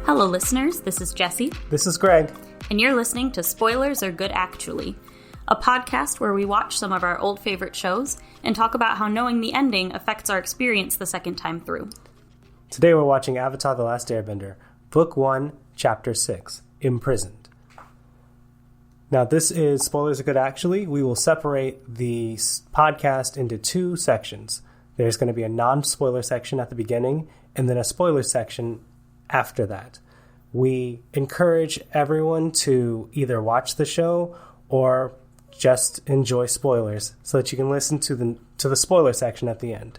Hello, listeners. This is Jesse. This is Greg. And you're listening to Spoilers Are Good Actually, a podcast where we watch some of our old favorite shows and talk about how knowing the ending affects our experience the second time through. Today we're watching Avatar: The Last Airbender, Book 1, Chapter 6, Imprisoned. Now this is Spoilers Are Good Actually. We will separate the podcast into two sections. There's going to be a non-spoiler section at the beginning and then a spoiler section after that. We encourage everyone to either watch the show or just enjoy spoilers so that you can listen to the spoiler section at the end.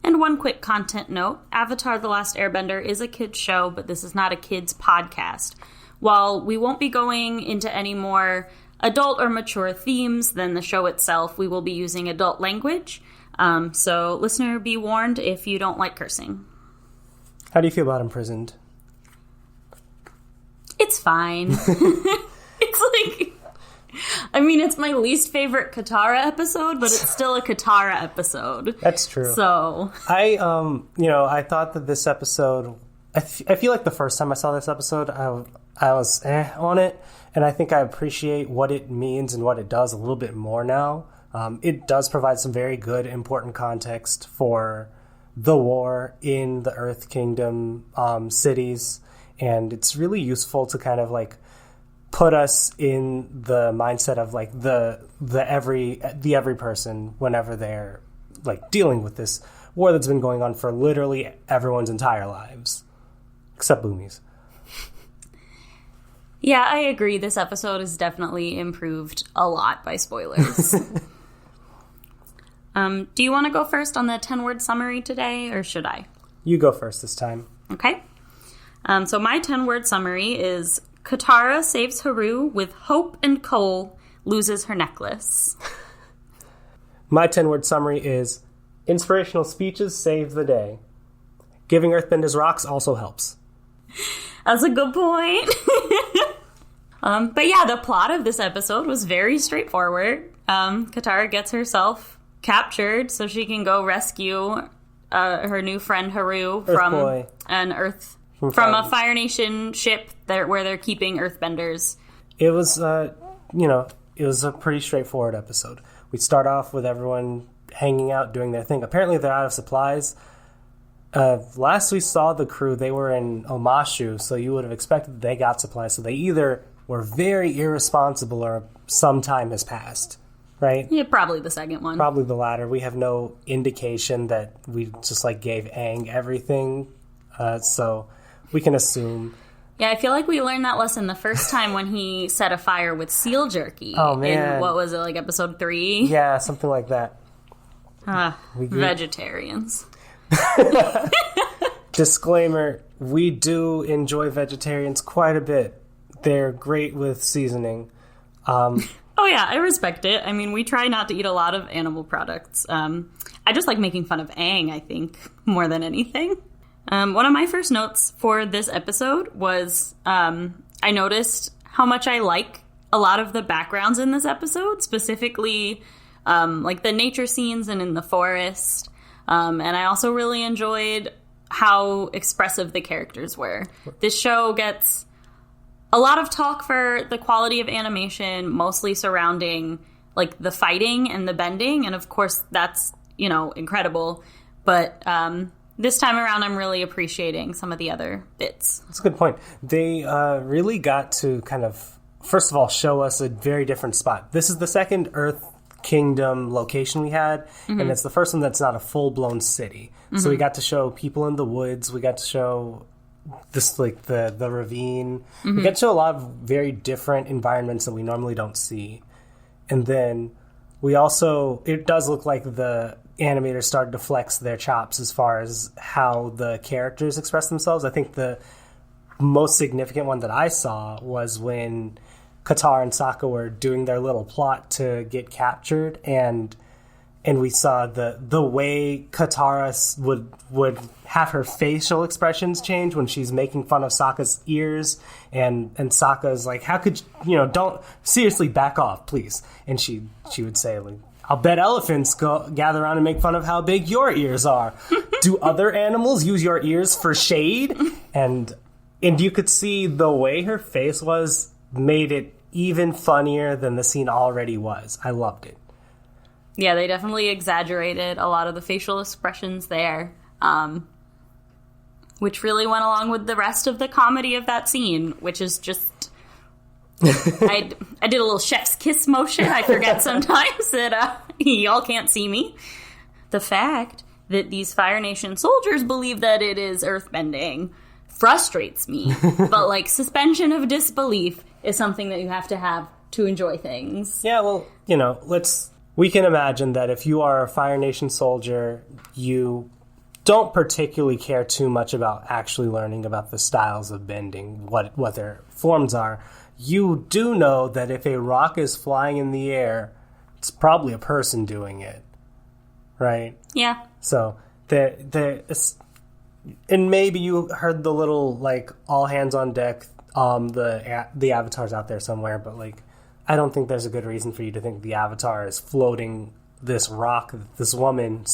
And one quick content note, Avatar: The Last Airbender is a kids show, but this is not a kids podcast. While we won't be going into any more adult or mature themes than the show itself, we will be using adult language. So listener, be warned if you don't like cursing. How do you feel about Imprisoned? It's fine. It's my least favorite Katara episode, but it's still a Katara episode. That's true. So I thought that this episode, I feel like the first time I saw this episode, I was on it, and I think I appreciate what it means and what it does a little bit more now. It does provide some very good, important context for the war in the Earth Kingdom cities, and it's really useful to kind of like put us in the mindset of like the every person whenever they're like dealing with this war that's been going on for literally everyone's entire lives, except Boomies. Yeah, I agree. This episode is definitely improved a lot by spoilers. Do you want to go first on the 10-word summary today, or should I? You go first this time. Okay. So my 10-word summary is: Katara saves Haru with hope and Cole loses her necklace. My 10-word summary is: inspirational speeches save the day. Giving earthbenders rocks also helps. That's a good point. But yeah, the plot of this episode was very straightforward. Katara gets herself captured so she can go rescue her new friend Haru from a Fire Nation ship where they're keeping earthbenders. It was it was a pretty straightforward episode. We start off with everyone hanging out, doing their thing. Apparently they're out of supplies. Last we saw the crew, they were in Omashu, so you would have expected they got supplies. So they either were very irresponsible or some time has passed, right? Yeah, probably the second one. Probably the latter. We have no indication that we just like gave Aang everything, so we can assume. Yeah, I feel like we learned that lesson the first time when he set a fire with seal jerky. Oh, man. In, what was it, like episode 3? Yeah, something like that. Vegetarians. Disclaimer, we do enjoy vegetarians quite a bit. They're great with seasoning. Oh yeah, I respect it. I mean, we try not to eat a lot of animal products. I just like making fun of Aang, I think, more than anything. One of my first notes for this episode was I noticed how much I like a lot of the backgrounds in this episode, specifically like the nature scenes and in the forest. And I also really enjoyed how expressive the characters were. This show gets a lot of talk for the quality of animation, mostly surrounding like the fighting and the bending. And of course, that's, incredible. But this time around, I'm really appreciating some of the other bits. That's a good point. They really got to kind of, first of all, show us a very different spot. This is the second Earth Kingdom location we had, and it's the first one that's not a full-blown city. So we got to show people in the woods. We got to show this, like, the ravine. We got to show a lot of very different environments that we normally don't see. And then we also, it does look like the animators started to flex their chops as far as how the characters express themselves. I think the most significant one that I saw was when Katara and Sokka were doing their little plot to get captured, and we saw the way Katara would have her facial expressions change when she's making fun of Sokka's ears, and Sokka's like, how could don't seriously back off, please. And she would say, like, I'll bet elephants gather around and make fun of how big your ears are. Do other animals use your ears for shade? And And you could see the way her face was made it even funnier than the scene already was. I loved it. Yeah, they definitely exaggerated a lot of the facial expressions there, which really went along with the rest of the comedy of that scene, which is just... I did a little chef's kiss motion. I forget sometimes that y'all can't see me. The fact that these Fire Nation soldiers believe that it is earthbending frustrates me. But, like, suspension of disbelief is something that you have to enjoy things. Yeah, well, you know, we can imagine that if you are a Fire Nation soldier, you don't particularly care too much about actually learning about the styles of bending, what their forms are. You do know that if a rock is flying in the air, it's probably a person doing it, right? Yeah. So, and maybe you heard the little, like, all hands on deck, the Avatar's out there somewhere, but, like, I don't think there's a good reason for you to think the Avatar is floating this rock that this woman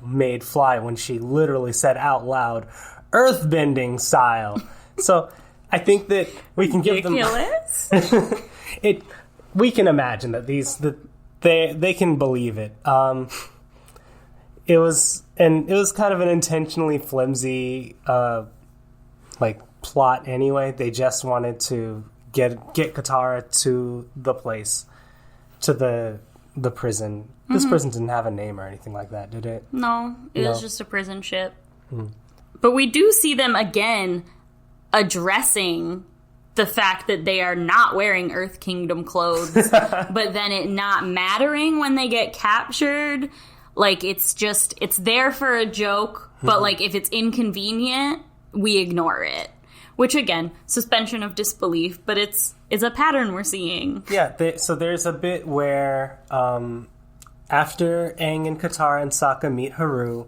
made fly when she literally said out loud, earthbending style. So... I think that we can give them... We can imagine that they can believe it. It was kind of an intentionally flimsy plot anyway. They just wanted to get Katara to the place, to the prison. Mm-hmm. This prison didn't have a name or anything like that, did it? No, it was just a prison ship. Mm. But we do see them again addressing the fact that they are not wearing Earth Kingdom clothes, but then it not mattering when they get captured. Like, it's there for a joke, but, like, if it's inconvenient, we ignore it. Which, again, suspension of disbelief, but it's a pattern we're seeing. Yeah, so there's a bit where after Aang and Katara and Sokka meet Haru,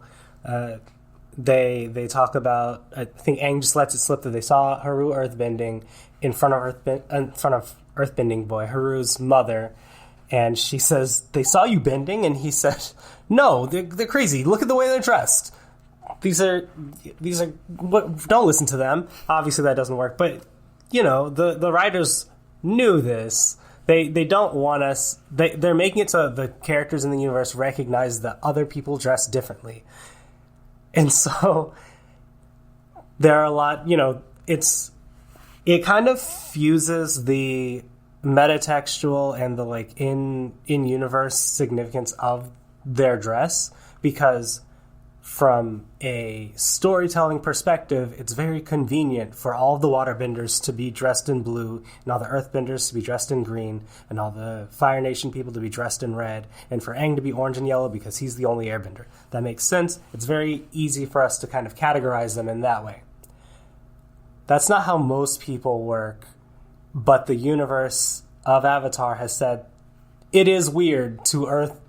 They talk about, I think Aang just lets it slip that they saw Haru earthbending in front of earthbending boy, Haru's mother, and she says, "They saw you bending," and he said, "No, they're crazy. Look at the way they're dressed. These are don't listen to them." Obviously that doesn't work, but you know, the writers knew this. They don't want us, they're making it so the characters in the universe recognize that other people dress differently. And so there are a lot, you know, it kind of fuses the metatextual and the, like, in-universe significance of their dress, because from a storytelling perspective, it's very convenient for all the waterbenders to be dressed in blue, and all the earthbenders to be dressed in green, and all the Fire Nation people to be dressed in red, and for Aang to be orange and yellow because he's the only airbender. That makes sense. It's very easy for us to kind of categorize them in that way. That's not how most people work, but the universe of Avatar has said it is weird to Earth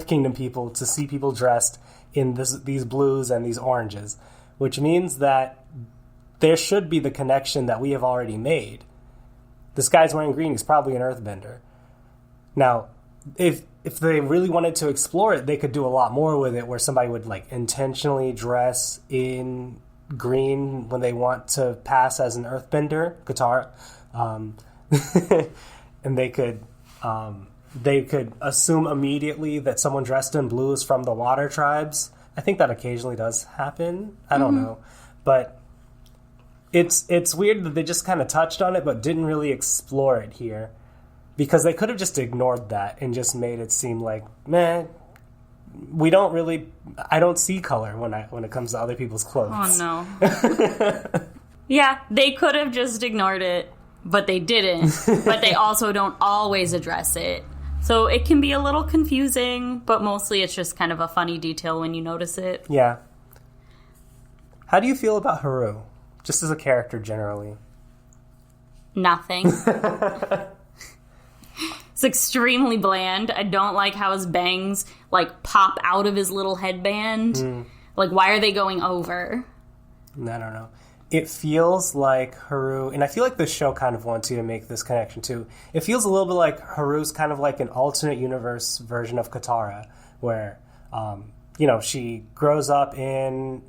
Kingdom people to see people dressed in these blues and these oranges, which means that there should be the connection that we have already made. This guy's wearing green, he's probably an earthbender. Now, if they really wanted to explore it, they could do a lot more with it, where somebody would, like, intentionally dress in green when they want to pass as an earthbender, Katara, and they could assume immediately that someone dressed in blue is from the water tribes. I think that occasionally does happen. I don't know. But it's weird that they just kind of touched on it but didn't really explore it here. Because they could have just ignored that and just made it seem like, man, I don't see color when it comes to other people's clothes. Oh, no. Yeah, they could have just ignored it, but they didn't. But they also don't always address it. So it can be a little confusing, but mostly it's just kind of a funny detail when you notice it. Yeah. How do you feel about Haru? Just as a character, generally. Nothing. It's extremely bland. I don't like how his bangs, like, pop out of his little headband. Like, why are they going over? I don't know. It feels like Haru, and I feel like the show kind of wants you to make this connection too. It feels a little bit like Haru's kind of like an alternate universe version of Katara, where, she grew up in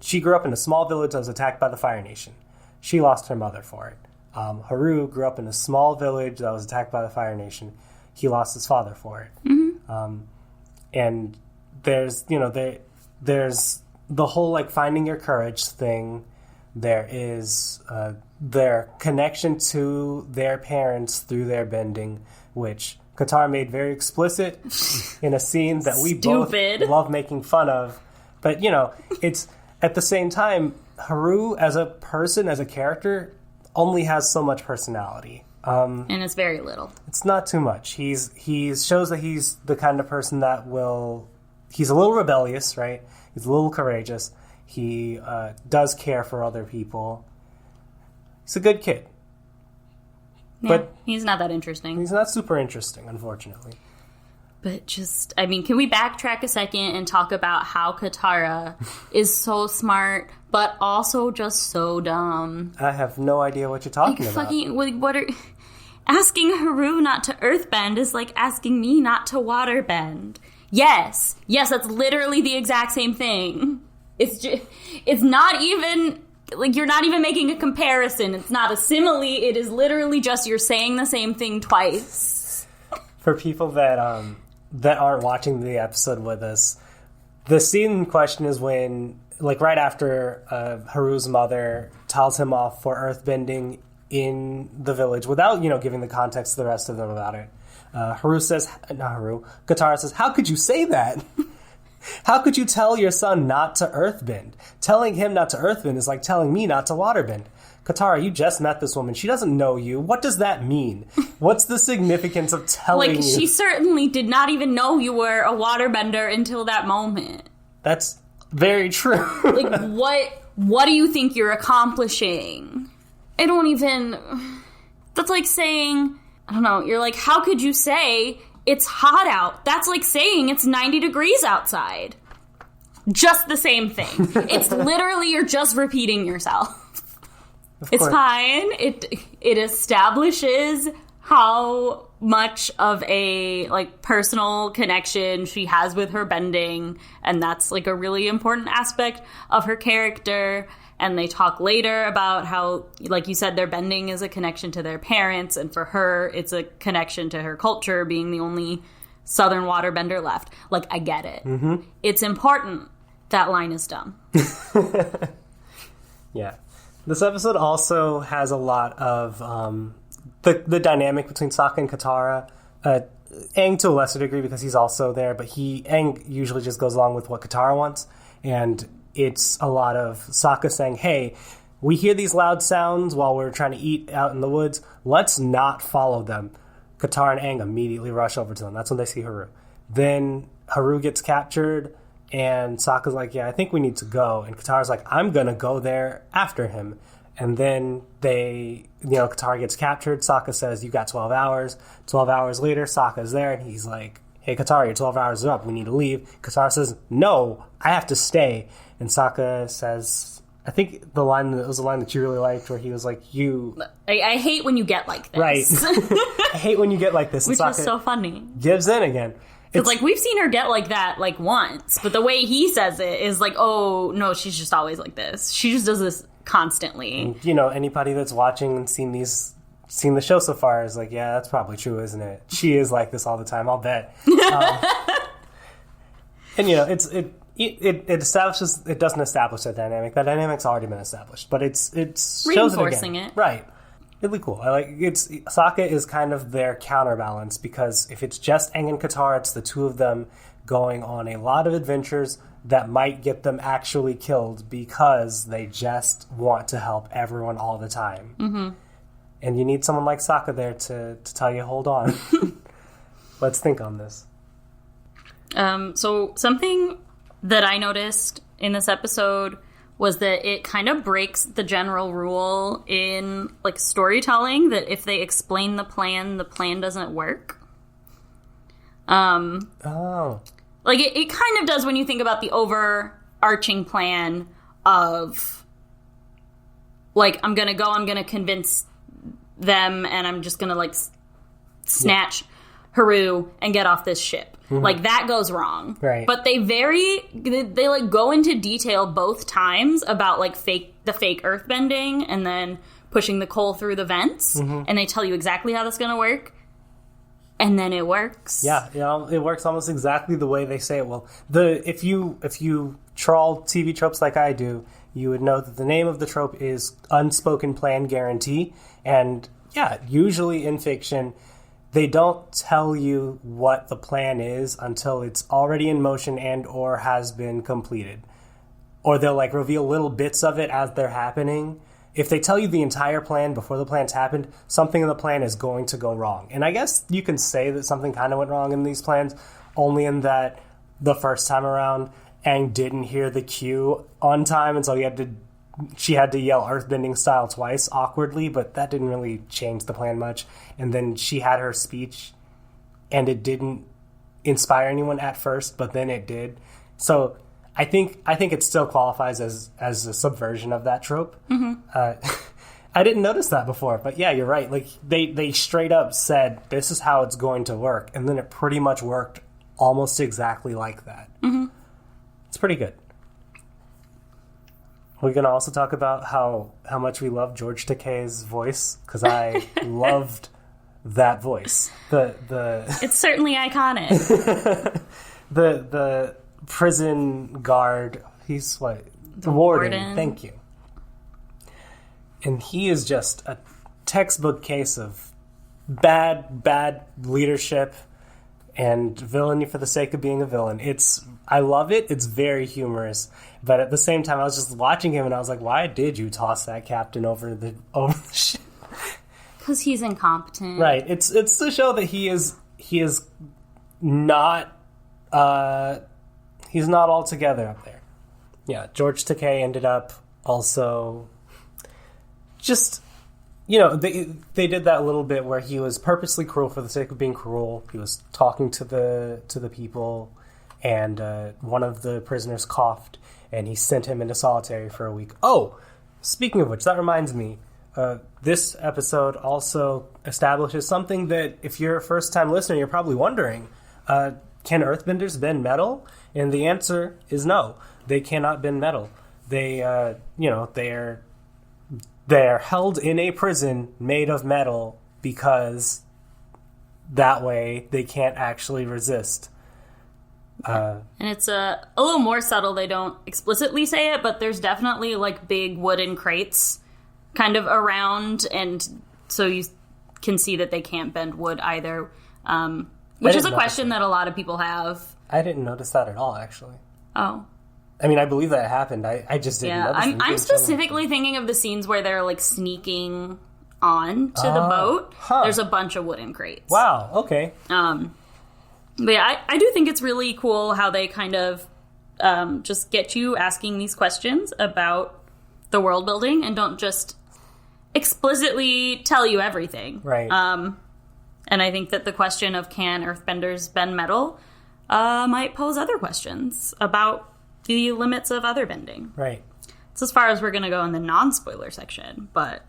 a small village that was attacked by the Fire Nation. She lost her mother for it. Haru grew up in a small village that was attacked by the Fire Nation. He lost his father for it. Mm-hmm. And there's, there's the whole, like, finding your courage thing. There is their connection to their parents through their bending, which Katara made very explicit in a scene that we both love making fun of. But, it's, at the same time, Haru, as a person, as a character, only has so much personality. And it's very little. It's not too much. He shows that he's the kind of person that he's a little rebellious, right? He's a little courageous. He does care for other people. He's a good kid. Yeah, but he's not that interesting. He's not super interesting, unfortunately. But can we backtrack a second and talk about how Katara is so smart, but also just so dumb? I have no idea what you're talking about. Asking Haru not to earthbend is like asking me not to waterbend. Yes, that's literally the exact same thing. It's not even, like, you're not even making a comparison. It's not a simile. It is literally just you're saying the same thing twice. For people that aren't watching the episode with us, the scene in question is when, like, right after Haru's mother tells him off for earthbending in the village without, giving the context to the rest of them about it. Katara says, "How could you say that? How could you tell your son not to earthbend? Telling him not to earthbend is like telling me not to waterbend. Katara, you just met this woman. She doesn't know you. What does that mean? What's the significance of telling you?" She certainly did not even know you were a waterbender until that moment. That's very true. What do you think you're accomplishing? That's like saying, I don't know, you're like, how could you say it's hot out? That's like saying it's 90 degrees outside. Just the same thing. It's literally, you're just repeating yourself. It's fine. It establishes how much of a, like, personal connection she has with her bending, and that's, like, a really important aspect of her character. And they talk later about how, like you said, their bending is a connection to their parents, and for her, it's a connection to her culture, being the only Southern waterbender left. Like, I get it. Mm-hmm. It's important. That line is dumb. Yeah. This episode also has a lot of the dynamic between Sokka and Katara. Aang to a lesser degree because he's also there, but Aang usually just goes along with what Katara wants, and it's a lot of Sokka saying, "Hey, we hear these loud sounds while we're trying to eat out in the woods. Let's not follow them." Katara and Aang immediately rush over to them. That's when they see Haru. Then Haru gets captured, and Sokka's like, "Yeah, I think we need to go." And Katara's like, "I'm going to go there after him." And then Katara gets captured. Sokka says, "You got 12 hours. 12 hours later, Sokka's there, and he's like, "Hey, Katara, your 12 hours are up. We need to leave." Katara says, "No, I have to stay." And Sokka says, I think it was a line that you really liked, where he was like, I hate when you get like this. Right. I hate when you get like this. Which is so funny. Gives in again. It's like, we've seen her get like that, like, once. But the way he says it is like, oh, no, she's just always like this. She just does this constantly. And, anybody that's watching and seen the show so far is like, yeah, that's probably true, isn't it? She is like this all the time, I'll bet. And, it doesn't establish that dynamic. That dynamic's already been established, but it shows reinforcing it again. Right. Really cool. Sokka is kind of their counterbalance, because if it's just Aang and Katara, it's the two of them going on a lot of adventures that might get them actually killed because they just want to help everyone all the time. Mm-hmm. And you need someone like Sokka there to tell you, hold on. Let's think on this. So something that I noticed in this episode was that it kind of breaks the general rule in, like, storytelling that if they explain the plan doesn't work. Like, it kind of does when you think about the overarching plan of, like, I'm gonna convince them, and I'm just gonna, like, snatch Haru and get off this ship. like that goes wrong. Right. But they like go into detail both times about like the fake earthbending and then pushing the coal through the vents, and they tell you exactly how that's going to work. And then it works. Yeah, it works almost exactly the way they say it will. If you trawl TV tropes like I do, you would know that the name of the trope is unspoken plan guarantee. And yeah, usually in fiction, they don't tell you what the plan is until it's already in motion and or has been completed. Or they'll like reveal little bits of it as they're happening. If they tell you the entire plan before the plan's happened, something in the plan is going to go wrong. And I guess you can say that something kind of went wrong in these plans, only in that the first time around, Aang didn't hear the cue on time, and so she had to yell earthbending style twice awkwardly, but that didn't really change the plan much. And then she had her speech, and it didn't inspire anyone at first, but then it did. So I think it still qualifies as a subversion of that trope. I didn't notice that before, but yeah, you're right. Like they straight up said this is how it's going to work, and then it pretty much worked almost exactly like that. It's pretty good. We're gonna also talk about how much we love George Takei's voice, because I loved that voice. It's certainly iconic. the prison guard, he's what? The warden. Thank you. And he is just a textbook case of bad leadership and villainy for the sake of being a villain. I love it. It's very humorous. But at the same time, I was just watching him and I was like, why did you toss that captain over the ship? Because he's incompetent. Right. It's to show that he is not he's not all together up there. Yeah, George Takei ended up also just, they did that little bit where he was purposely cruel for the sake of being cruel. He was talking to the people, and one of the prisoners coughed, and he sent him into solitary for a week. Oh, speaking of which, that reminds me, this episode also establishes something that if you're a first-time listener, you're probably wondering, can earthbenders bend metal? And the answer is no. They cannot bend metal. They are held in a prison made of metal because that way they can't actually resist. And it's a little more subtle. They don't explicitly say it, but there's definitely like big wooden crates kind of around, and so you can see that they can't bend wood either, which is a question that a lot of people have. I didn't notice that at all, actually. Oh. I mean, I believe that happened. I just didn't notice it. I'm specifically thinking of the scenes where they're like sneaking on to the boat. There's a bunch of wooden crates. Wow, okay. But yeah, I do think it's really cool how they kind of just get you asking these questions about the world building and don't just explicitly tell you everything. Right. And I think that the question of can earthbenders bend metal might pose other questions about the limits of other bending. Right. It's as far as we're going to go in the non-spoiler section, but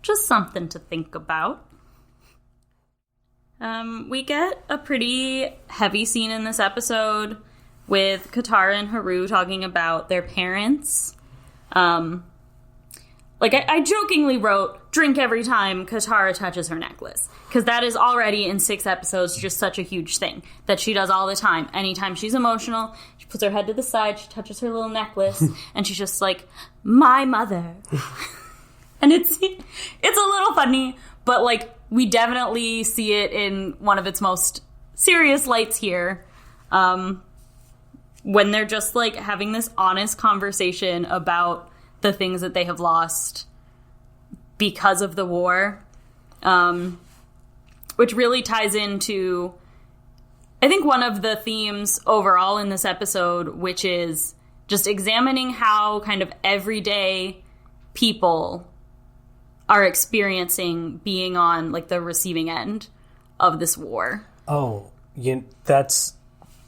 just something to think about. We get a pretty heavy scene in this episode with Katara and Haru talking about their parents. I jokingly wrote, drink every time Katara touches her necklace. Because that is already, in 6 episodes, just such a huge thing that she does all the time. Anytime she's emotional, she puts her head to the side, she touches her little necklace, and she's just like, my mother. And it's a little funny, but, we definitely see it in one of its most serious lights here. When they're just, having this honest conversation about the things that they have lost because of the war. Which really ties into, I think, one of the themes overall in this episode, which is just examining how kind of everyday people are experiencing being on, the receiving end of this war. Oh, that's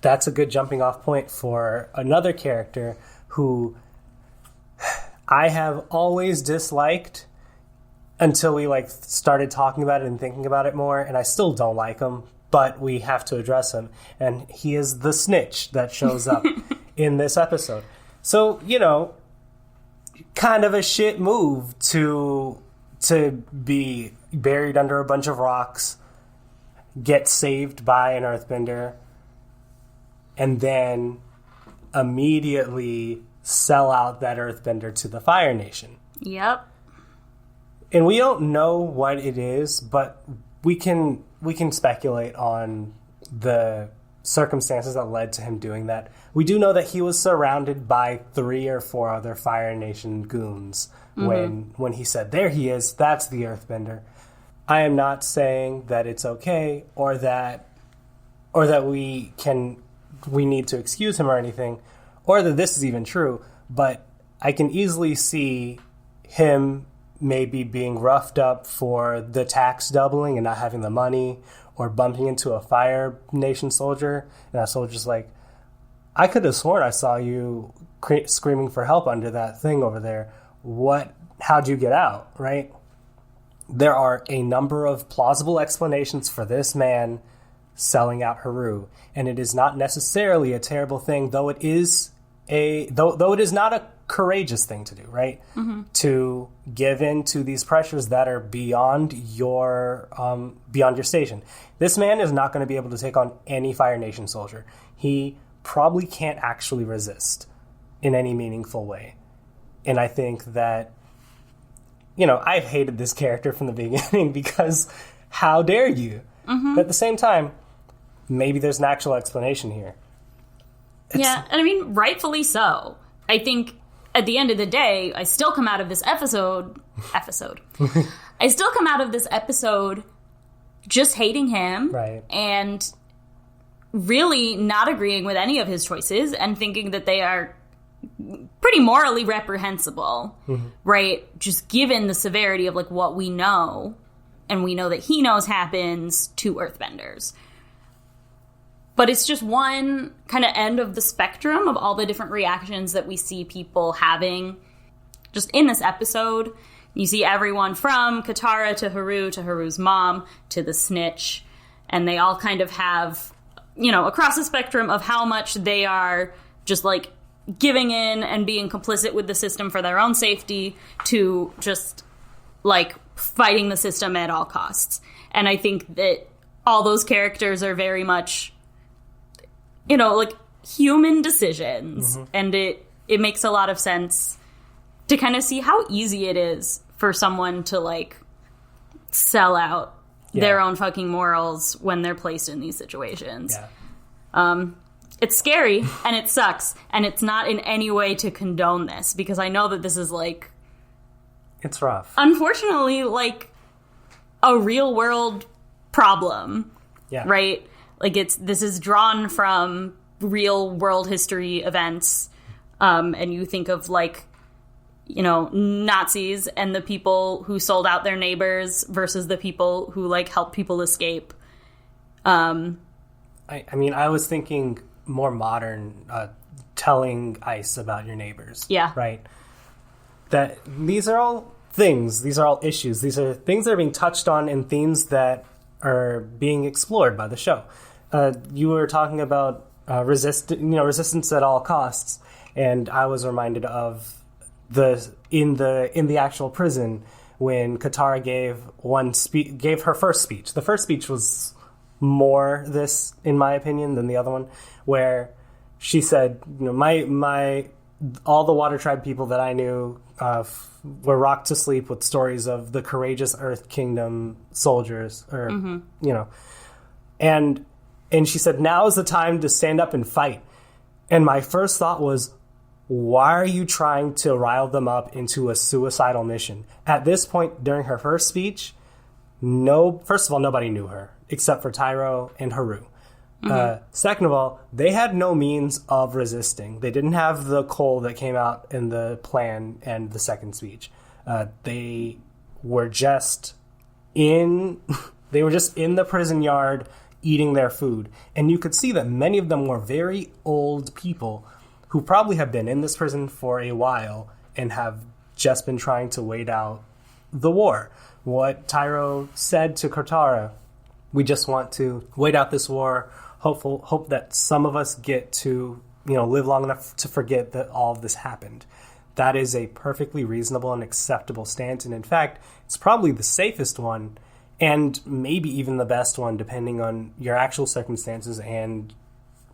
a good jumping off point for another character who I have always disliked until we started talking about it and thinking about it more, and I still don't like him, but we have to address him. And he is the snitch that shows up in this episode. So, kind of a shit move to be buried under a bunch of rocks, get saved by an earthbender, and then immediately sell out that earthbender to the Fire Nation. Yep. And we don't know what it is, but we can speculate on the circumstances that led to him doing that. We do know that he was surrounded by 3 or 4 other Fire Nation goons when he said, there he is, that's the earthbender. I am not saying that it's okay or that we need to excuse him or anything, or that this is even true, but I can easily see him maybe being roughed up for the tax doubling and not having the money, or bumping into a Fire Nation soldier, and that soldier's like, I could have sworn I saw you screaming for help under that thing over there. How'd you get out, right? There are a number of plausible explanations for this man selling out Haru, and it is not necessarily a terrible thing, though it is not a courageous thing to do, right? To give in to these pressures that are beyond your station. This man is not going to be able to take on any Fire Nation soldier. He probably can't actually resist in any meaningful way. And I think that, I've hated this character from the beginning because how dare you? But at the same time, maybe there's an actual explanation here. Yeah, and I mean, rightfully so. I think at the end of the day, I still come out of this episode. I still come out of this episode just hating him. Right. And really not agreeing with any of his choices and thinking that they are pretty morally reprehensible, right? Just given the severity of what we know, and we know that he knows happens to earthbenders. But it's just one kind of end of the spectrum of all the different reactions that we see people having just in this episode. You see everyone from Katara to Haru's mom, to the snitch, and they all kind of have, across the spectrum of how much they are just giving in and being complicit with the system for their own safety, to just fighting the system at all costs. And I think that all those characters are very much, human decisions. And it makes a lot of sense to kind of see how easy it is for someone to sell out their own fucking morals when they're placed in these situations. It's scary and it sucks, and it's not in any way to condone this, because I know that this is it's rough. Unfortunately, a real world problem. Yeah. Right? This is drawn from real world history events. And you think of Nazis and the people who sold out their neighbors versus the people who helped people escape. I was thinking more modern, telling ICE about your neighbors. Yeah. Right? That these are all things. These are all issues. These are things that are being touched on in themes that are being explored by the show. You were talking about resistance at all costs, and I was reminded of in the actual prison when Katara gave her first speech. The first speech was more this, in my opinion, than the other one, where she said, all the Water Tribe people that I knew were rocked to sleep with stories of the courageous Earth Kingdom soldiers, and she said, now is the time to stand up and fight. And my first thought was, why are you trying to rile them up into a suicidal mission? At this point, during her first speech, first of all, nobody knew her except for Tyro and Haru. Second of all, they had no means of resisting. They didn't have the coal that came out in the plan and the second speech. They were just in the prison yard eating their food. And you could see that many of them were very old people who probably have been in this prison for a while and have just been trying to wait out the war. What Tyro said to Katara We just want to wait out this war, hope that some of us get to, live long enough to forget that all of this happened. That is a perfectly reasonable and acceptable stance. And in fact, it's probably the safest one and maybe even the best one, depending on your actual circumstances and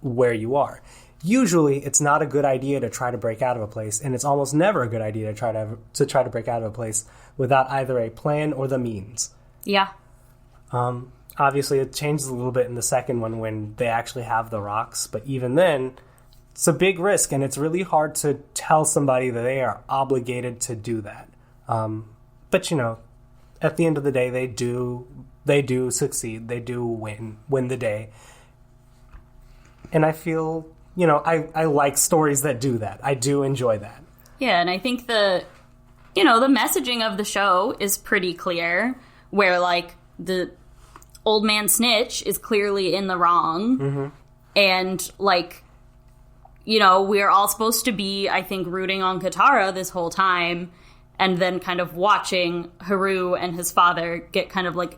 where you are. Usually, it's not a good idea to try to break out of a place, and it's almost never a good idea to try to break out of a place without either a plan or the means. Yeah. Obviously, it changes a little bit in the second one when they actually have the rocks, but even then, it's a big risk, and it's really hard to tell somebody that they are obligated to do that. But at the end of the day, they do succeed. They do win the day. And I feel, I like stories that do that. I do enjoy that. Yeah, and I think the messaging of the show is pretty clear, where, like, the old man snitch is clearly in the wrong. Mm-hmm. And, like, we're all supposed to be, I think, rooting on Katara this whole time, and then kind of watching Haru and his father get kind of, like,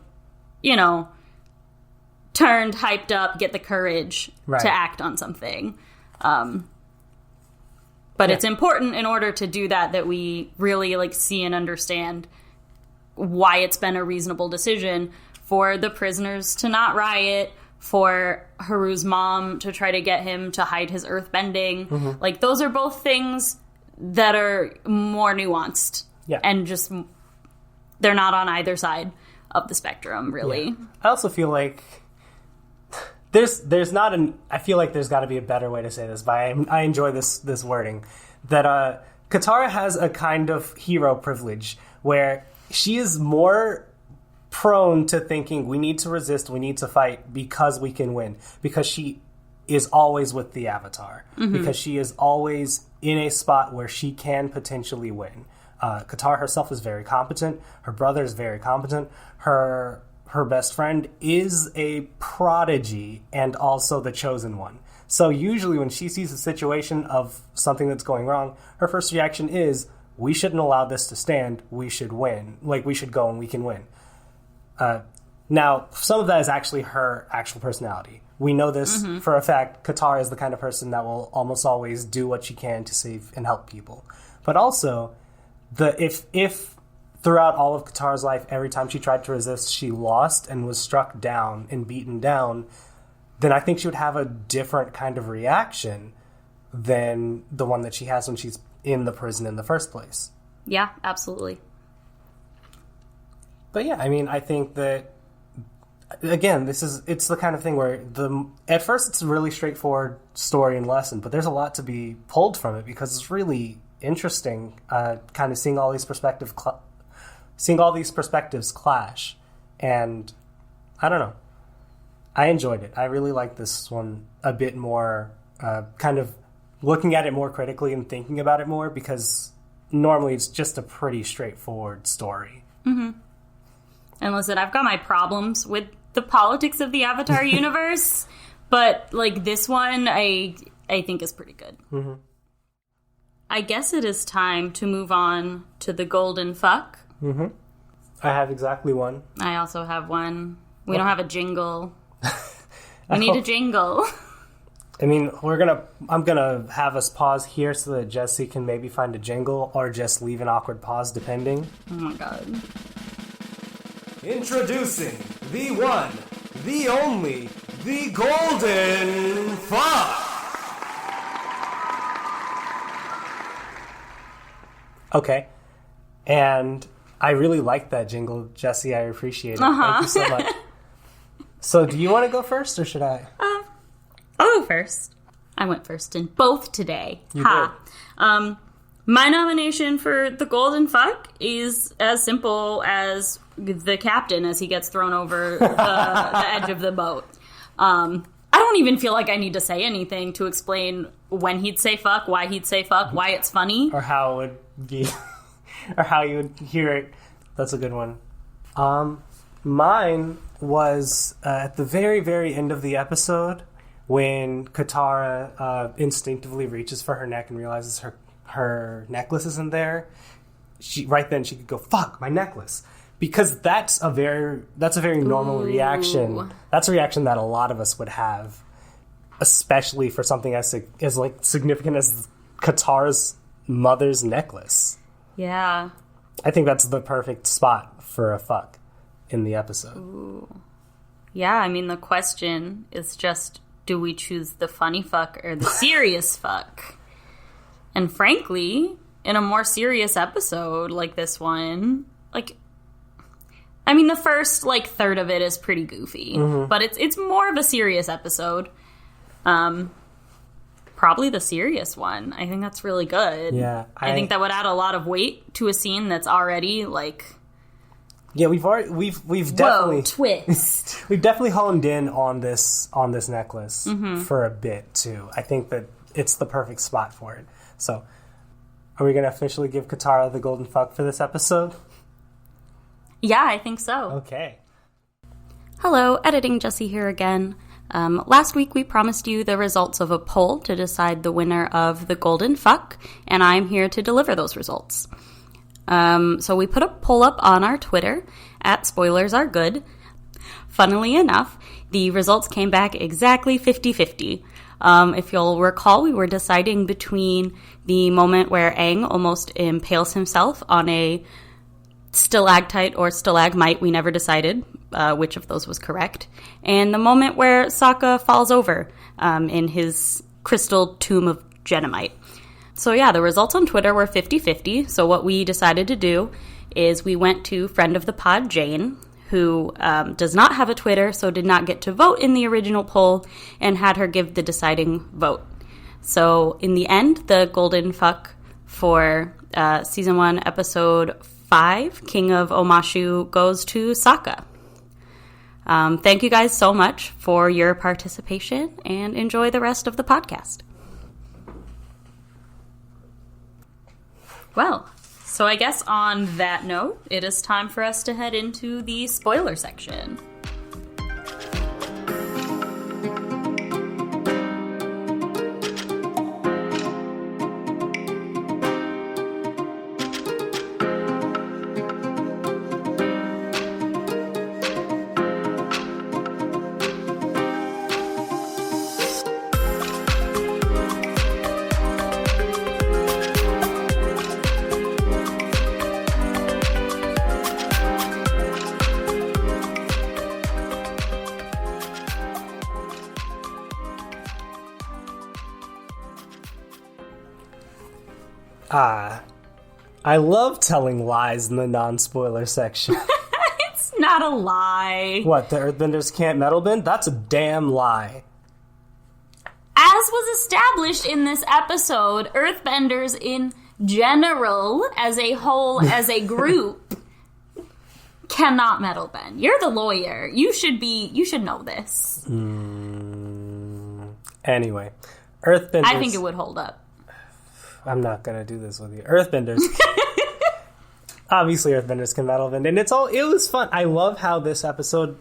turned, hyped up, get the courage to act on something. But it's important in order to do that we really, like, see and understand why it's been a reasonable decision for the prisoners to not riot, for Haru's mom to try to get him to hide his earthbending. Mm-hmm. Like, those are both things that are more nuanced. Yeah. And just, they're not on either side of the spectrum, really. Yeah. I also feel like there's not I feel like there's got to be a better way to say this, but I enjoy this wording, that Katara has a kind of hero privilege where she is more prone to thinking we need to resist, we need to fight because we can win, because she is always with the Avatar, mm-hmm. because she is always in a spot where she can potentially win. Katara herself is very competent. Her brother is very competent. Her best friend is a prodigy and also the chosen one. So usually when she sees a situation of something that's going wrong, her first reaction is, we shouldn't allow this to stand. We should win. Like, we should go and we can win. Now, some of that is actually her actual personality. We know this mm-hmm. for a fact. Katara is the kind of person that will almost always do what she can to save and help people. But also, if throughout all of Katara's life, every time she tried to resist, she lost and was struck down and beaten down, then I think she would have a different kind of reaction than the one that she has when she's in the prison in the first place. Yeah, absolutely. But yeah, I mean, I think that, again, it's the kind of thing where at first it's a really straightforward story and lesson, but there's a lot to be pulled from it because it's really interesting, kind of seeing all these perspectives clash. And I don't know. I enjoyed it. I really like this one a bit more, kind of looking at it more critically and thinking about it more, because normally it's just a pretty straightforward story. Mm-hmm. And listen, I've got my problems with the politics of the Avatar universe, but, like, this one I think is pretty good. Mm-hmm. I guess it is time to move on to the golden fuck. Mm-hmm. I have exactly one. I also have one. We don't have a jingle. We need a jingle. I mean, I'm gonna have us pause here so that Jesse can maybe find a jingle or just leave an awkward pause, depending. Oh my god. Introducing the one, the only, the golden fuck. Okay. And I really like that jingle, Jesse. I appreciate it. Uh-huh. Thank you so much. So do you want to go first, or should I? I'll go first. I went first in both today. You did. My nomination for the golden fuck is as simple as the captain as he gets thrown over the edge of the boat. I don't even feel like I need to say anything to explain when he'd say fuck, why he'd say fuck, why it's funny. Or how it would be, or how you would hear it. That's a good one. Mine was at the very, very end of the episode when Katara instinctively reaches for her neck and realizes her necklace isn't there. Right then she could go, fuck, my necklace. because that's a very normal reaction. That's a reaction that a lot of us would have, especially for something as like significant as Katara's mother's necklace. Yeah. I think that's the perfect spot for a fuck in the episode. Ooh. Yeah, I mean, the question is just, do we choose the funny fuck or the serious fuck? And frankly, in a more serious episode like this one, like, I mean, the first, like, third of it is pretty goofy, but it's more of a serious episode. Probably the serious one. I think that's really good. Yeah. I think that would add a lot of weight to a scene that's already, like... Yeah, we've definitely... Whoa, twist. We've definitely honed in on this necklace for a bit, too. I think that it's the perfect spot for it. So, are we going to officially give Katara the golden fuck for this episode? Yeah, I think so. Okay. Hello, Editing Jessie here again. Last week we promised you the results of a poll to decide the winner of the golden fuck, and I'm here to deliver those results. So we put a poll up on our Twitter, @SpoilersAreGood. Funnily enough, the results came back exactly 50-50. If you'll recall, we were deciding between the moment where Aang almost impales himself on a stalactite or stalagmite. We never decided which of those was correct. And the moment where Sokka falls over in his crystal tomb of Genomite. So yeah, the results on Twitter were 50-50. So what we decided to do is we went to friend of the pod, Jane, who does not have a Twitter, so did not get to vote in the original poll, and had her give the deciding vote. So in the end, the golden fuck for Season 1, Episode 5, King of Omashu, goes to Sokka. Thank you guys so much for your participation, and enjoy the rest of the podcast. Well, so I guess on that note, it is time for us to head into the spoiler section. I love telling lies in the non-spoiler section. It's not a lie. What, the Earthbenders can't metal bend? That's a damn lie. As was established in this episode, Earthbenders in general, as a whole, as a group, cannot metal bend. You're the lawyer. You should know this. Anyway, Earthbenders... I think it would hold up. I'm not gonna do this with you. Earthbenders. Obviously, Earthbenders can metal bend, and it was fun. I love how this episode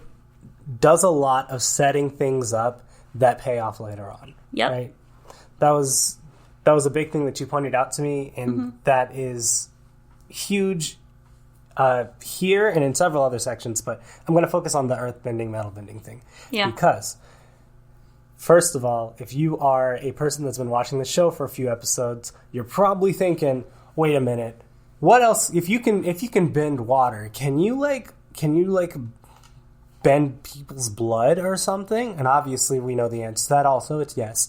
does a lot of setting things up that pay off later on. Yep. Right? That was a big thing that you pointed out to me, and that is huge here and in several other sections. But I'm going to focus on the earthbending, metal bending thing. Yeah. Because first of all, if you are a person that's been watching the show for a few episodes, you're probably thinking, "Wait a minute, what else? If you can bend water, can you bend people's blood or something?" And obviously, we know the answer to that. Also, it's yes.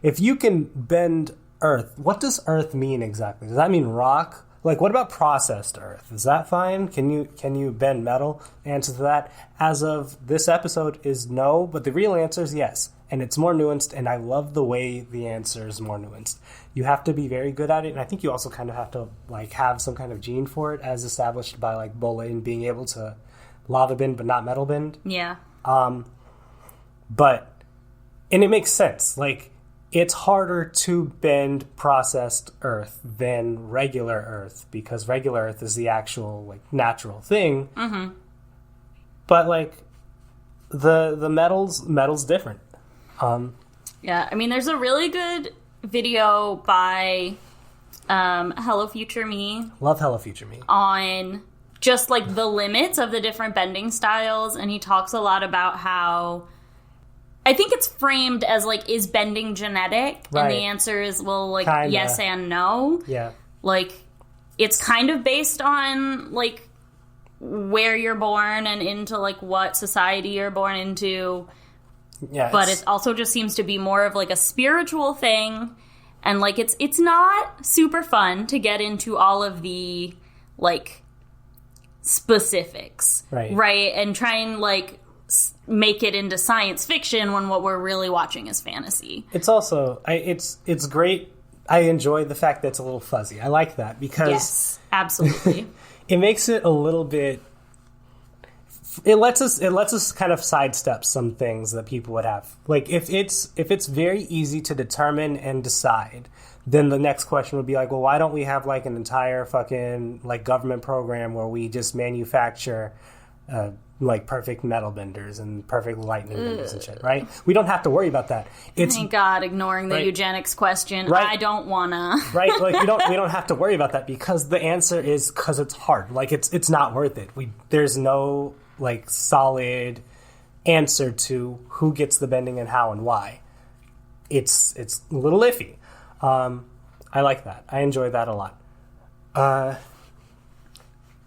If you can bend earth, what does earth mean exactly? Does that mean rock? Like, what about processed earth? Is that fine? Can you bend metal? Answer to that, as of this episode, is no, but the real answer is yes. And it's more nuanced, and I love the way the answer is more nuanced. You have to be very good at it, and I think you also kind of have to, like, have some kind of gene for it, as established by, like, Bolain being able to lava bend but not metal bend. Yeah. And it makes sense. Like, it's harder to bend processed earth than regular earth, because regular earth is the actual, like, natural thing. Mm-hmm. But, like, the metal's different. Yeah, I mean, there's a really good video by Hello Future Me. Love Hello Future Me. On just, like, the limits of the different bending styles, and he talks a lot about how... I think it's framed as, like, is bending genetic? Right. And the answer is, well, like, kinda. Yes and no. Yeah. Like, it's kind of based on, like, where you're born and into, like, what society you're born into. Yeah. But it also just seems to be more of, like, a spiritual thing. And, like, it's not super fun to get into all of the, like, specifics. Right. Right? And try and, like, make it into science fiction when what we're really watching is fantasy. It's also, it's great. I enjoy the fact that it's a little fuzzy. I like that because... Yes, absolutely. It makes it a little bit... It lets us kind of sidestep some things that people would have. Like, if it's very easy to determine and decide, then the next question would be like, well, why don't we have, like, an entire fucking, like, government program where we just manufacture... like perfect metal benders and perfect lightning benders and shit, right? We don't have to worry about that. Thank God, ignoring the eugenics question. Right. I don't wanna. Right? Like we don't have to worry about that because the answer is because it's hard. Like it's not worth it. There's no like solid answer to who gets the bending and how and why. It's a little iffy. I like that. I enjoy that a lot.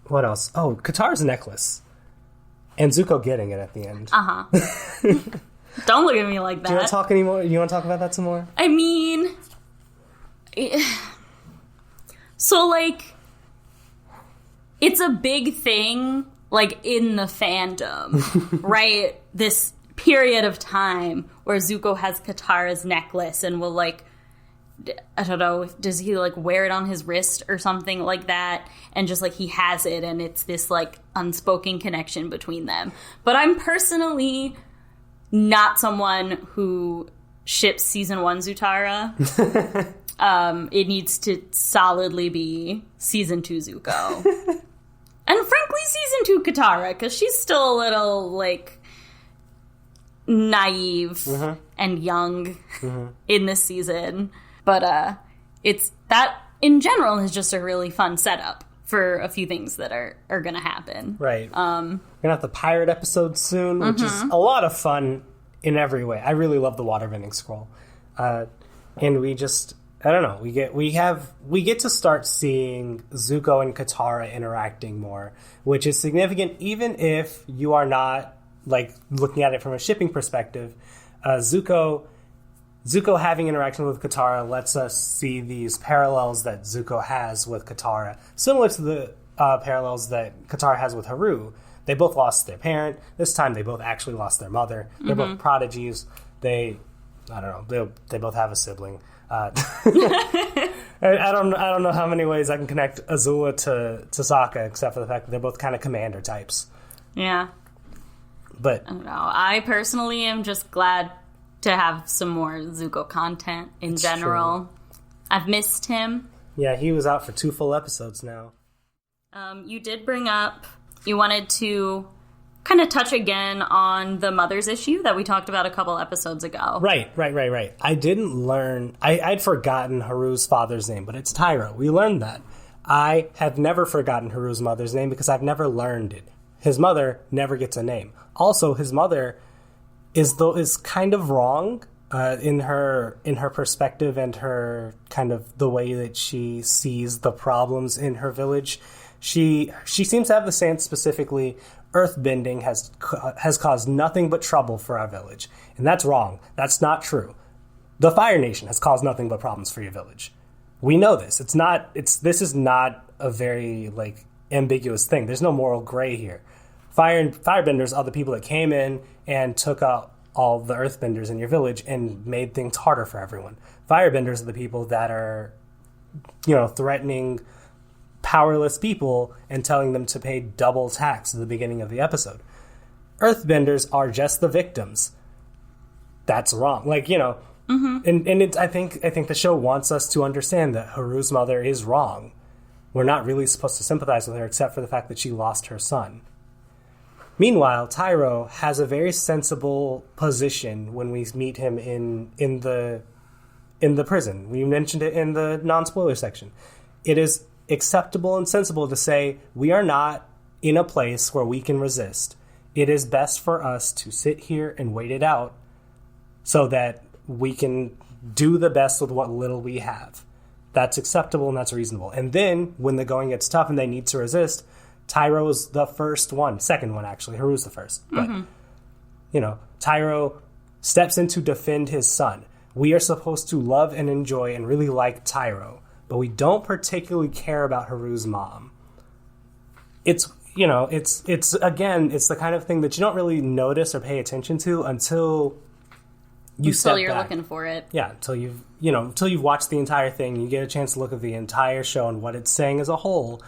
What else? Oh, Katara's necklace. And Zuko getting it at the end. Uh-huh. Don't look at me like that. Do you want to talk anymore? You want to talk about that some more? I mean... So, like... It's a big thing, like, in the fandom, right? This period of time where Zuko has Katara's necklace and will, like... I don't know, does he, like, wear it on his wrist or something like that? And just, like, he has it, and it's this, like, unspoken connection between them. But I'm personally not someone who ships Season 1 Zutara. It needs to solidly be Season 2 Zuko. And frankly, Season 2 Katara, because she's still a little, like... naive and young in this season. But it's that in general is just a really fun setup for a few things that are going to happen. Right. We're going to have the pirate episode soon, which is a lot of fun in every way. I really love the water bending scroll. And we just, I don't know, we get to start seeing Zuko and Katara interacting more, which is significant even if you are not like looking at it from a shipping perspective. Zuko having interaction with Katara lets us see these parallels that Zuko has with Katara, similar to the parallels that Katara has with Haru. They both lost their parent. This time they both actually lost their mother. They're both prodigies. They both have a sibling. I don't know how many ways I can connect Azula to Sokka, except for the fact that they're both kind of commander types. Yeah. But I don't know. I personally am just glad to have some more Zuko content in general. True. I've missed him. Yeah, he was out for 2 full episodes now. You did bring up, you wanted to kind of touch again on the mother's issue that we talked about a couple episodes ago. Right. I didn't learn, I'd forgotten Haru's father's name, but it's Tyro. We learned that. I have never forgotten Haru's mother's name because I've never learned it. His mother never gets a name. Also, his mother is kind of wrong in her perspective and her kind of the way that she sees the problems in her village. She seems to have the stance specifically, earthbending has caused nothing but trouble for our village. And that's wrong. That's not true. The Fire Nation has caused nothing but problems for your village. We know this. This is not a very like ambiguous thing. There's no moral gray here. Firebenders are the people that came in and took out all the earthbenders in your village and made things harder for everyone. Firebenders are the people that are, threatening powerless people and telling them to pay double tax at the beginning of the episode. Earthbenders are just the victims. That's wrong. And I think the show wants us to understand that Haru's mother is wrong. We're not really supposed to sympathize with her except for the fact that she lost her son. Meanwhile, Tyro has a very sensible position when we meet him in the prison. We mentioned it in the non-spoiler section. It is acceptable and sensible to say we are not in a place where we can resist. It is best for us to sit here and wait it out so that we can do the best with what little we have. That's acceptable and that's reasonable. And then when the going gets tough and they need to resist, Tyro's the second one actually. Haru's the first. But, Tyro steps in to defend his son. We are supposed to love and enjoy and really like Tyro, but we don't particularly care about Haru's mom. It's the kind of thing that you don't really notice or pay attention to until you're back. Looking for it. Yeah, until you've watched the entire thing, you get a chance to look at the entire show and what it's saying as a whole,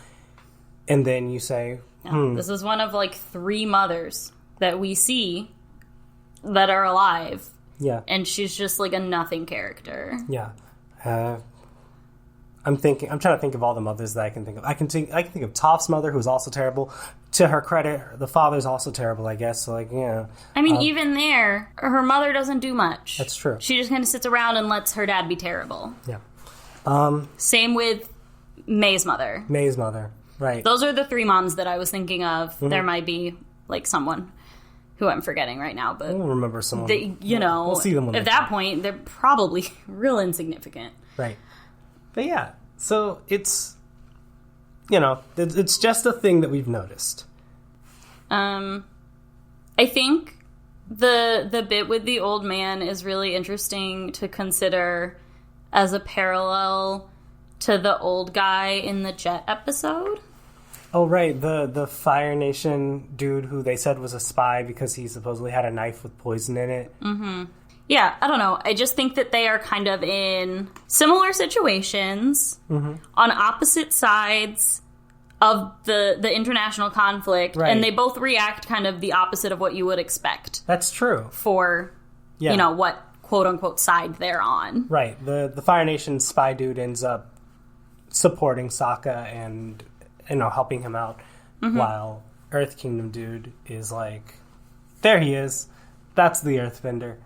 and then you say, This is one of like 3 mothers that we see that are alive. Yeah. And she's just like a nothing character. Yeah. I'm trying to think of all the mothers that I can think of. I can think of Toph's mother, who's also terrible. To her credit, the father's also terrible, I guess. So, I mean, even there, her mother doesn't do much. That's true. She just kind of sits around and lets her dad be terrible. Yeah. Same with May's mother. May's mother, right. Those are the 3 moms that I was thinking of. Mm-hmm. There might be, like, someone who I'm forgetting right now, but... We'll remember someone. We'll see them when at that point, they're probably real insignificant. Right. But yeah, so it's just a thing that we've noticed. I think the bit with the old man is really interesting to consider as a parallel to the old guy in the Jet episode. Oh, right. The Fire Nation dude who they said was a spy because he supposedly had a knife with poison in it. Mm-hmm. Yeah, I don't know. I just think that they are kind of in similar situations on opposite sides of the international conflict, right. And they both react kind of the opposite of what you would expect. That's true. For, what quote-unquote side they're on. Right. The Fire Nation spy dude ends up supporting Sokka and, helping him out, while Earth Kingdom dude is like, there he is. That's the Earthbender.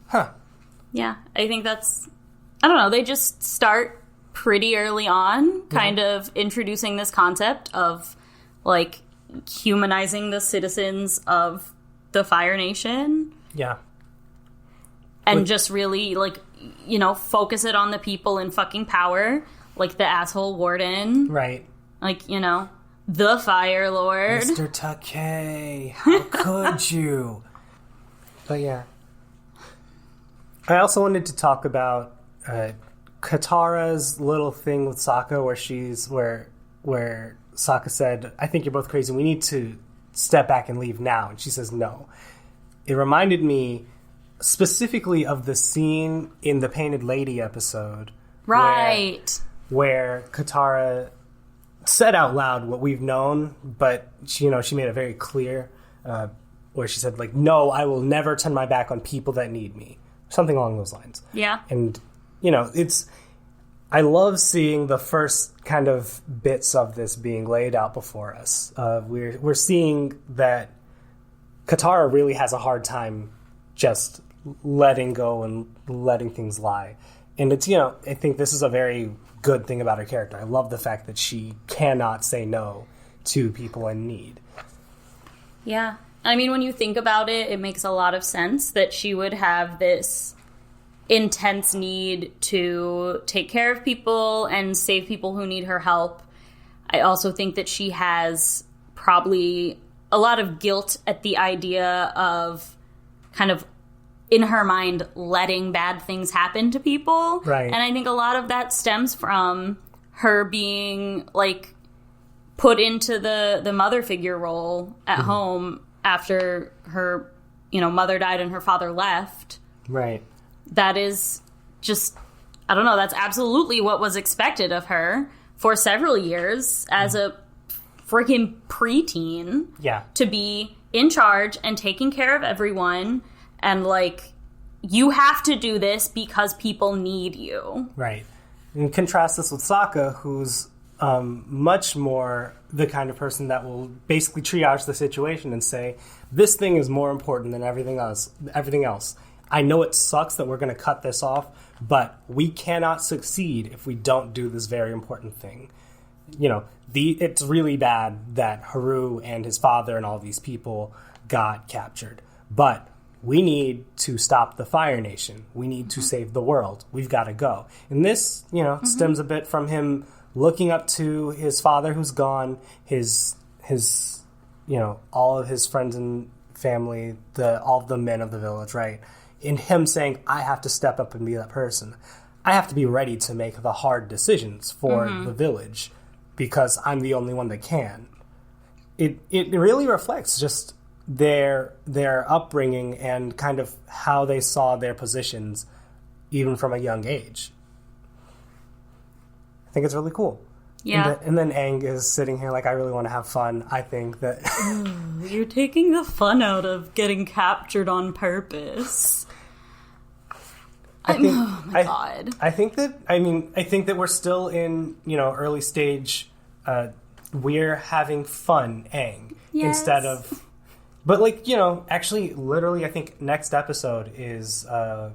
Huh. Yeah, I think that's... I don't know, they just start pretty early on, kind of introducing this concept of, like, humanizing the citizens of the Fire Nation. Yeah. And just really, like, focus it on the people in fucking power, like the asshole warden. Right. Like, the Fire Lord. Mr. Takei, how could you? But yeah. I also wanted to talk about Katara's little thing with Sokka where Sokka said, I think you're both crazy. We need to step back and leave now. And she says no. It reminded me specifically of the scene in the Painted Lady episode. Right. Where Katara said out loud what we've known, but she made it very clear where she said, like, no, I will never turn my back on people that need me. Something along those lines. Yeah. And, I love seeing the first kind of bits of this being laid out before us. We're seeing that Katara really has a hard time just letting go and letting things lie. And it's, I think this is a very good thing about her character. I love the fact that she cannot say no to people in need. Yeah. I mean, when you think about it, it makes a lot of sense that she would have this intense need to take care of people and save people who need her help. I also think that she has probably a lot of guilt at the idea of kind of, in her mind, letting bad things happen to people. Right. And I think a lot of that stems from her being, like, put into the mother figure role at home after her, mother died and her father left. Right. That is just, I don't know, that's absolutely what was expected of her for several years as a freaking preteen. Yeah. To be in charge and taking care of everyone and, like, you have to do this because people need you. Right. And contrast this with Sokka, who's much more the kind of person that will basically triage the situation and say, this thing is more important than everything else. I know it sucks that we're going to cut this off, but we cannot succeed if we don't do this very important thing. it's really bad that Haru and his father and all these people got captured. But we need to stop the Fire Nation. We need to save the world. We've got to go. And this, stems a bit from him looking up to his father who's gone, his all of his friends and family, all of the men of the village, right? In him saying, I have to step up and be that person. I have to be ready to make the hard decisions for the village because I'm the only one that can. It really reflects just their upbringing and kind of how they saw their positions even from a young age. I think it's really cool. Yeah. And then Aang is sitting here like, I really want to have fun. I think that... You're taking the fun out of getting captured on purpose. Oh my God. I think that we're still in, early stage, we're having fun, Aang. Yes. Instead of... But, actually, literally, I think next episode is the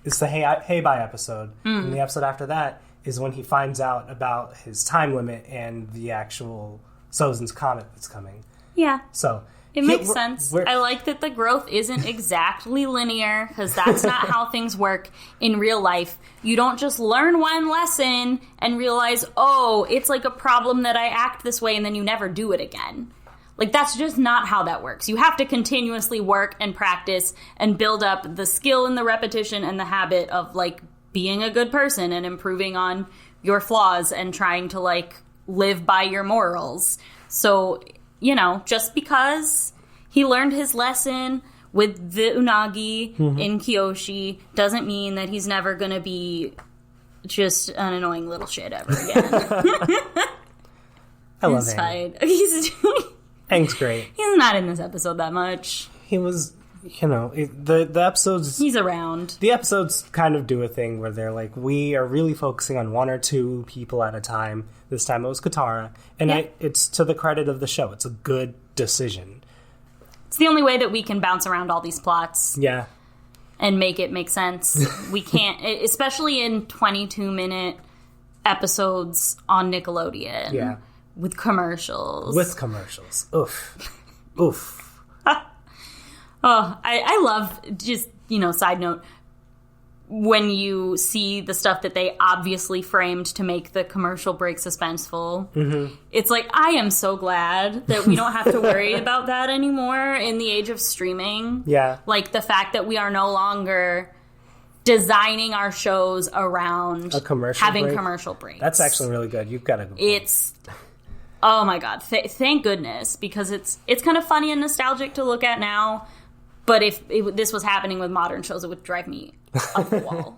Hey Bye episode. And the episode after that is when he finds out about his time limit and the actual Sozin's comet that's coming. Yeah. So... It makes sense. I like that the growth isn't exactly linear, because that's not how things work in real life. You don't just learn one lesson and realize, oh, it's like a problem that I act this way, and then you never do it again. Like, that's just not how that works. You have to continuously work and practice and build up the skill and the repetition and the habit of, being a good person and improving on your flaws and trying to, live by your morals. So... just because he learned his lesson with the Unagi in Kyoshi doesn't mean that he's never going to be just an annoying little shit ever again. I love Aang. Aang's great. He's not in this episode that much. He was, the episodes... He's around. The episodes kind of do a thing where they're like, we are really focusing on one or two people at a time. This time it was Katara. And it's to the credit of the show. It's a good decision. It's the only way that we can bounce around all these plots. Yeah. And make it make sense. We can't, especially in 22-minute episodes on Nickelodeon. Yeah. With commercials. Oof. Oof. Oh, I love, just, side note, when you see the stuff that they obviously framed to make the commercial break suspenseful. It's like, I am so glad that we don't have to worry about that anymore in the age of streaming. Yeah. Like, the fact that we are no longer designing our shows around having commercial breaks. That's actually really good. You've got to... It's... Oh my God. Thank goodness, because it's kind of funny and nostalgic to look at now. But if this was happening with modern shows, it would drive me up the wall.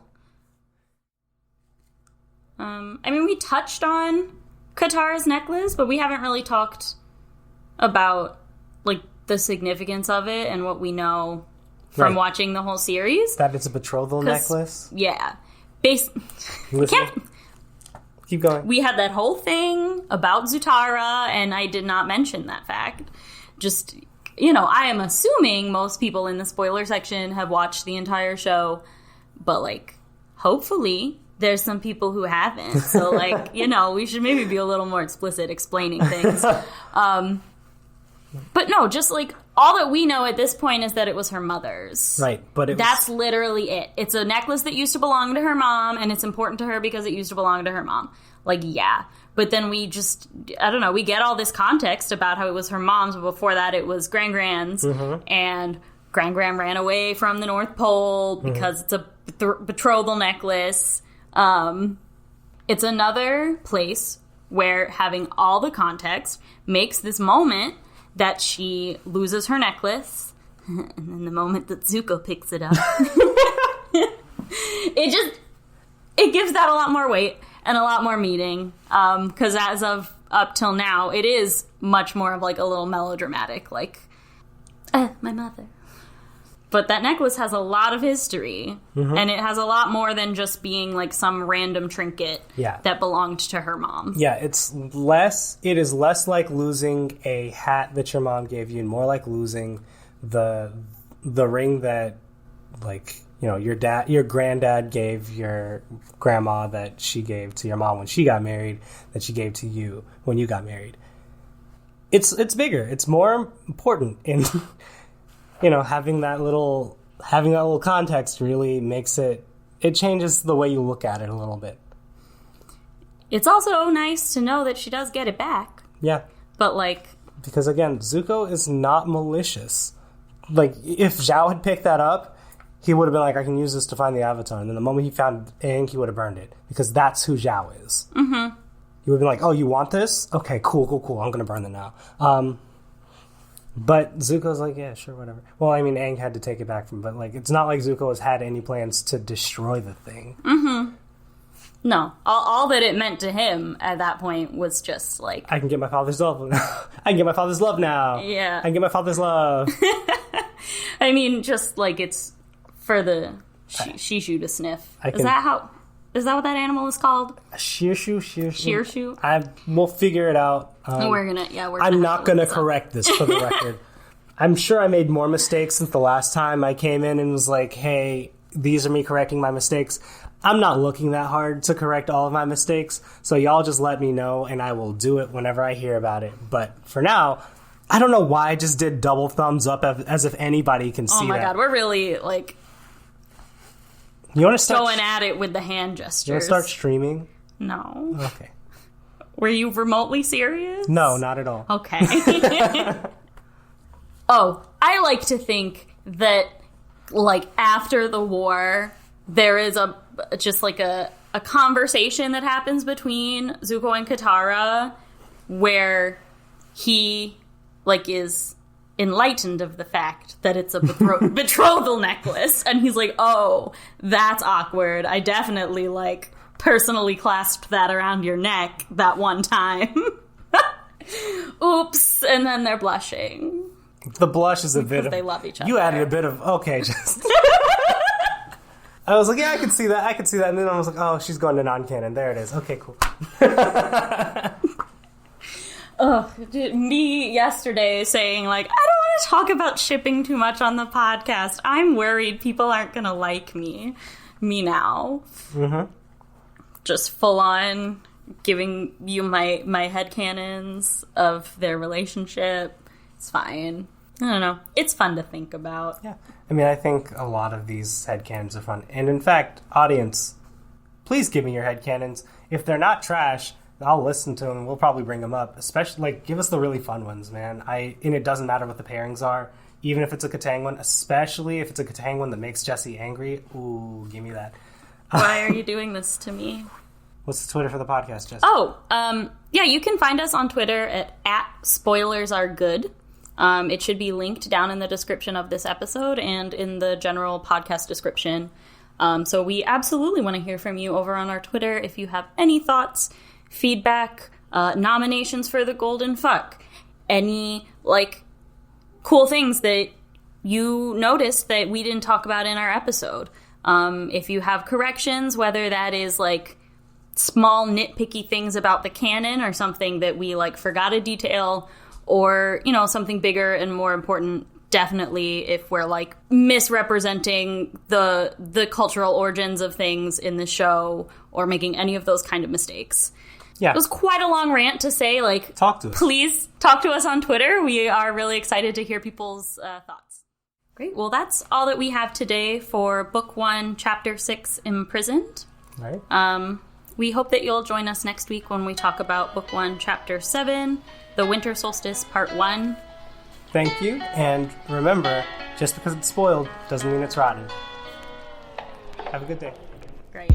We touched on Katara's necklace, but we haven't really talked about, the significance of it and what we know from watching the whole series. That it's a betrothal necklace? Yeah. Keep going. We had that whole thing about Zutara, and I did not mention that fact. Just... I am assuming most people in the spoiler section have watched the entire show, but, hopefully there's some people who haven't. So, we should maybe be a little more explicit explaining things. But no, just, all that we know at this point is that it was her mother's. Right, but that's literally it. It's a necklace that used to belong to her mom, and it's important to her because it used to belong to her mom. Yeah. But then we just, I don't know, we get all this context about how it was her mom's, but before that it was Gran-Gran's. And Gran-Gran ran away from the North Pole because it's a betrothal necklace. It's another place where having all the context makes this moment that she loses her necklace, and then the moment that Zuko picks it up. It gives that a lot more weight. And a lot more meaning, because as of up till now, it is much more of a little melodramatic, my mother. But that necklace has a lot of history, and it has a lot more than just being some random trinket that belonged to her mom. Yeah, it is less like losing a hat that your mom gave you, and more like losing the ring that, your granddad gave your grandma that she gave to your mom when she got married, that she gave to you when you got married. It's bigger. It's more important in, having that little context really makes it changes the way you look at it a little bit. It's also nice to know that she does get it back. Yeah. But, because, again, Zuko is not malicious. If Zhao had picked that up, he would have been like, I can use this to find the Avatar. And then the moment he found Aang, he would have burned it. Because that's who Zhao is. Mm-hmm. He would have been like, oh, you want this? Okay, cool. I'm going to burn it now. But Zuko's like, yeah, sure, whatever. Well, I mean, Aang had to take it back from him. But, it's not like Zuko has had any plans to destroy the thing. Mm-hmm. No, all that it meant to him at that point was just I can get my father's love now. I can get my father's love now. Yeah. I can get my father's love. I mean, just it's for the Shishu to sniff. Is that what that animal is called? Shearshu. We'll figure it out. I'm not gonna correct this for the record. I'm sure I made more mistakes since the last time I came in and was like, hey, these are me correcting my mistakes. I'm not looking that hard to correct all of my mistakes, so y'all just let me know, and I will do it whenever I hear about it. But for now, I don't know why I just did double thumbs up as if anybody can see that. Oh my god, we're really, you want to start going at it with the hand gestures. You want to start streaming? No. Okay. Were you remotely serious? No, not at all. Okay. Oh, I like to think that, after the war, there is a conversation that happens between Zuko and Katara where he, is enlightened of the fact that it's a betrothal necklace. And he's like, oh, that's awkward. I definitely, personally clasped that around your neck that one time. Oops. And then they're blushing. The blush is a bit of... they love each other. You added a bit of... Okay, just... I was like, yeah, I can see that. And then I was like, oh, she's going to non-canon. There it is. Okay, cool. Me yesterday saying, I don't want to talk about shipping too much on the podcast. I'm worried people aren't going to like me now. Mm-hmm. Just full on giving you my headcanons of their relationship. It's fine. I don't know. It's fun to think about. Yeah. I mean, I think a lot of these headcanons are fun. And in fact, audience, please give me your headcanons. If they're not trash, I'll listen to them. We'll probably bring them up. Especially, give us the really fun ones, man. And it doesn't matter what the pairings are. Even if it's a Katang one. Especially if it's a Katang one that makes Jesse angry. Ooh, give me that. Why are you doing this to me? What's the Twitter for the podcast, Jesse? Yeah, you can find us on Twitter at @spoilersaregood. It should be linked down in the description of this episode and in the general podcast description. So we absolutely want to hear from you over on our Twitter if you have any thoughts, feedback, nominations for the Golden Fuck, any, cool things that you noticed that we didn't talk about in our episode. If you have corrections, whether that is, small nitpicky things about the canon or something that we, forgot a detail, or, something bigger and more important, definitely if we're, misrepresenting the cultural origins of things in the show or making any of those kind of mistakes. Yeah. It was quite a long rant to say, talk to us. Please talk to us on Twitter. We are really excited to hear people's thoughts. Great. Well, that's all that we have today for Book 1, Chapter 6, Imprisoned. Right. We hope that you'll join us next week when we talk about Book 1, Chapter 7, The Winter Solstice, Part 1. Thank you, and remember, just because it's spoiled doesn't mean it's rotten. Have a good day. Great.